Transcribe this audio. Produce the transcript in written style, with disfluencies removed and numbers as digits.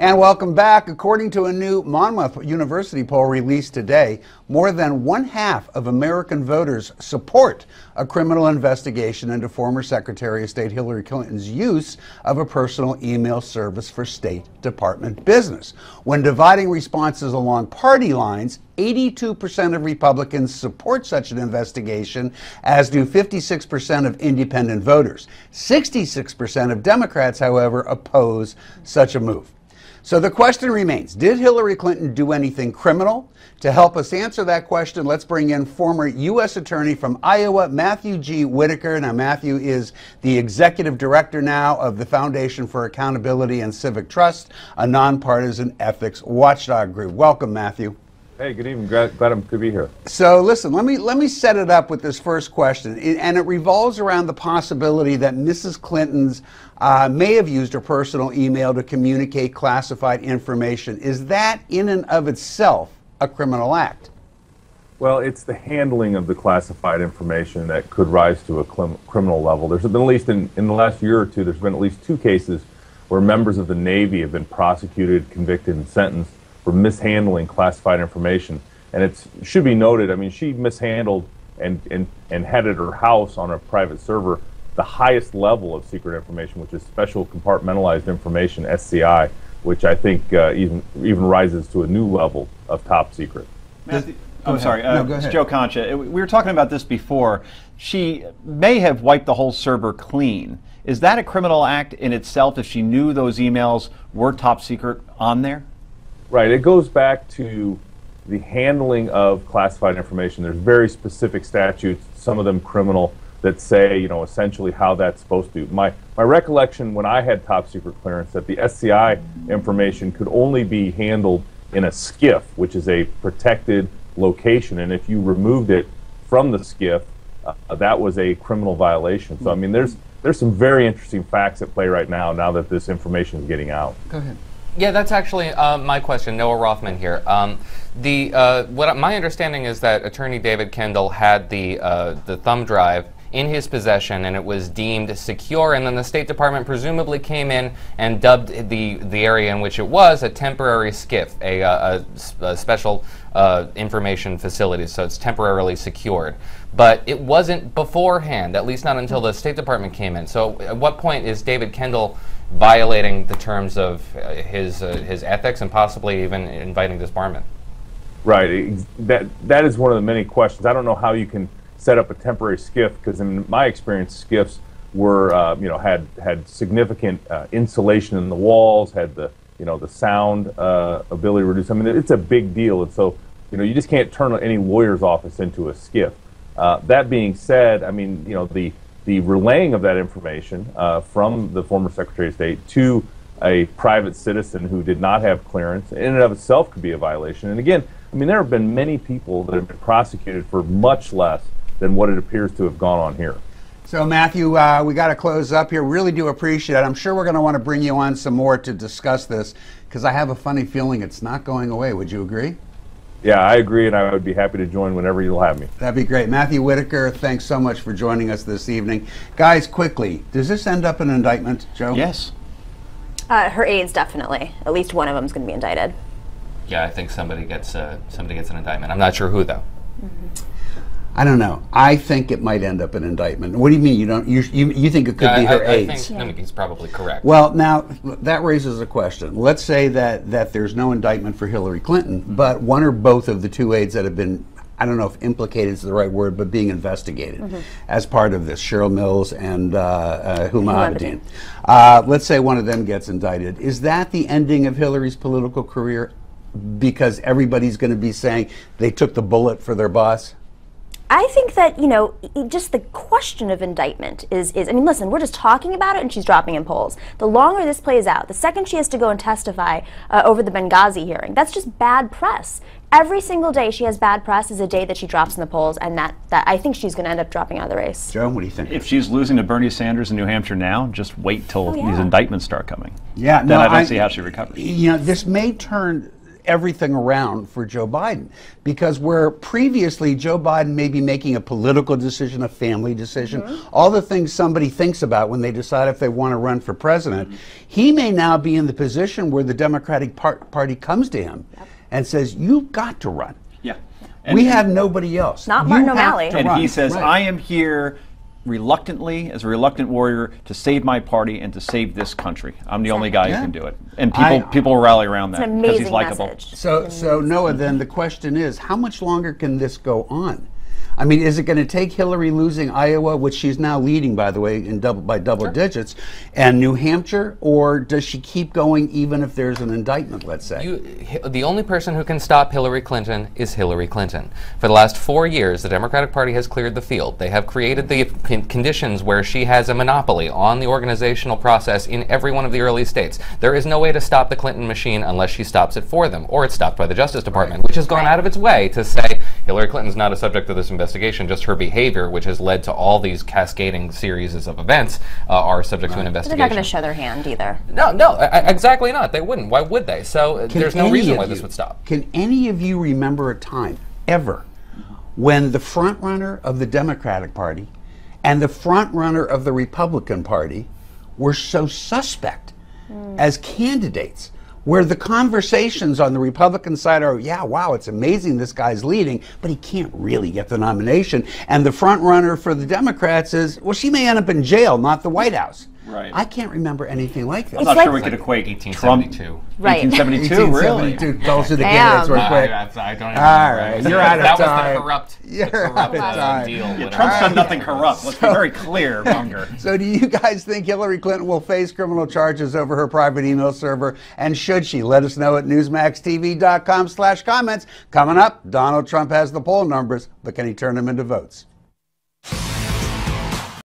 And welcome back. According to a new Monmouth University poll released today, more than 1/2 of American voters support a criminal investigation into former Secretary of State Hillary Clinton's use of a personal email service for State Department business. When dividing responses along party lines, 82% of Republicans support such an investigation, as do 56% of independent voters. 66% of Democrats, however, oppose such a move. So the question remains, did Hillary Clinton do anything criminal? To help us answer that question, let's bring in former U.S. Attorney from Iowa, Matthew G. Whitaker. Now, Matthew is the executive director now of the Foundation for Accountability and Civic Trust, a nonpartisan ethics watchdog group. Welcome, Matthew. Hey, good evening. Glad I'm to be here. So listen, let me set it up with this first question, and it revolves around the possibility that Mrs. Clinton's may have used her personal email to communicate classified information. Is that in and of itself a criminal act? Well, it's the handling of the classified information that could rise to a criminal level. There's been, at least in the last year or two, there's been at least 2 cases where members of the Navy have been prosecuted, convicted, and sentenced for mishandling classified information. And it should be noted, I mean, she mishandled and had at her house on a private server the highest level of secret information, which is special compartmentalized information, SCI, which I think even rises to a new level of top secret. Matthew, I'm sorry, it's Joe Concha. We were talking about this before. She may have wiped the whole server clean. Is that a criminal act in itself if she knew those emails were top secret on there? Right. It goes back to the handling of classified information. There's very specific statutes, some of them criminal, that say, you know, essentially how that's supposed to. My recollection when I had top secret clearance that the SCI information could only be handled in a SCIF, which is a protected location, and if you removed it from the SCIF, that was a criminal violation. So I mean, there's some very interesting facts at play right now that this information is getting out. Go ahead. Yeah, that's actually my question. Noah Rothman here. My understanding is that Attorney David Kendall had the thumb drive in his possession, and it was deemed secure, and then the State Department presumably came in and dubbed the area in which it was a temporary SCIF, a special information facility, so it's temporarily secured. But it wasn't beforehand, at least not until the State Department came in. So at what point is David Kendall violating the terms of his ethics and possibly even inviting disbarment? Right. That is one of the many questions. I don't know how you can set up a temporary SCIF, because in my experience, SCIFs were had significant insulation in the walls, had the sound ability to reduce. I mean, it's a big deal, and so you just can't turn any lawyer's office into a SCIF. That being said, I mean, the relaying of that information from the former Secretary of State to a private citizen who did not have clearance in and of itself could be a violation. And again, I mean, there have been many people that have been prosecuted for much less than what it appears to have gone on here. So Matthew, we got to close up here. Really do appreciate it. I'm sure we're going to want to bring you on some more to discuss this, because I have a funny feeling it's not going away. Would you agree? Yeah, I agree, and I would be happy to join whenever you'll have me. That'd be great. Matthew Whitaker, thanks so much for joining us this evening. Guys, quickly, does this end up in an indictment, Joe? Yes. Her aides, definitely. At least one of them is going to be indicted. Yeah, I think somebody gets an indictment. I'm not sure who, though. Mm-hmm. I don't know. I think it might end up in indictment. What do you mean? You think it could be her aides? I think he's probably correct. Well, now that raises a question. Let's say that there's no indictment for Hillary Clinton, but one or both of the 2 aides that have been, I don't know if implicated is the right word, but being investigated as part of this, Cheryl Mills and Huma Abedin. Let's say one of them gets indicted. Is that the ending of Hillary's political career? Because everybody's going to be saying they took the bullet for their boss? I think that, just the question of indictment is, I mean, listen, we're just talking about it and she's dropping in polls. The longer this plays out, the second she has to go and testify over the Benghazi hearing, that's just bad press. Every single day she has bad press is a day that she drops in the polls, and that I think she's going to end up dropping out of the race. Joe, what do you think? If she's losing to Bernie Sanders in New Hampshire now, just wait till these indictments start coming. Yeah, then I don't see how she recovers. This may turn everything around for Joe Biden. Because where previously Joe Biden may be making a political decision, a family decision, all the things somebody thinks about when they decide if they want to run for president, he may now be in the position where the Democratic Party comes to him and says, you've got to run. Yeah. We have nobody else. Not Martin O'Malley. And he says, I am here reluctantly, as a reluctant warrior, to save my party and to save this country. I'm the only guy who can do it. And people rally around that because he's likable. So Noah, then the question is, how much longer can this go on? I mean, is it going to take Hillary losing Iowa, which she's now leading, by the way, in by double digits, and New Hampshire, or does she keep going even if there's an indictment, let's say? The only person who can stop Hillary Clinton is Hillary Clinton. For the last 4 years, the Democratic Party has cleared the field. They have created the conditions where she has a monopoly on the organizational process in every one of the early states. There is no way to stop the Clinton machine unless she stops it for them, or it's stopped by the Justice Department, which has gone out of its way to say Hillary Clinton's not a subject of this investigation, just her behavior, which has led to all these cascading series of events, are subject to an investigation. They're not going to show their hand either. No, exactly not. They wouldn't. Why would they? So there's no reason why this would stop. Can any of you remember a time, ever, when the front runner of the Democratic Party and the front runner of the Republican Party were so suspect as candidates, where the conversations on the Republican side are, yeah, wow, it's amazing this guy's leading, but he can't really get the nomination. And the front runner for the Democrats is, well, she may end up in jail, not the White House. Right. I can't remember anything like this. I'm not sure we could equate 1872. Right. 1872, really? 1872. Those are the candidates real quick. I don't even All right, you're out of that time. Was You're the corrupt out of time. deal. Yeah, Trump's done nothing corrupt. Let's be very clear, Munger. So do you guys think Hillary Clinton will face criminal charges over her private email server? And should she? Let us know at newsmaxtv.com/comments. Coming up, Donald Trump has the poll numbers, but can he turn them into votes?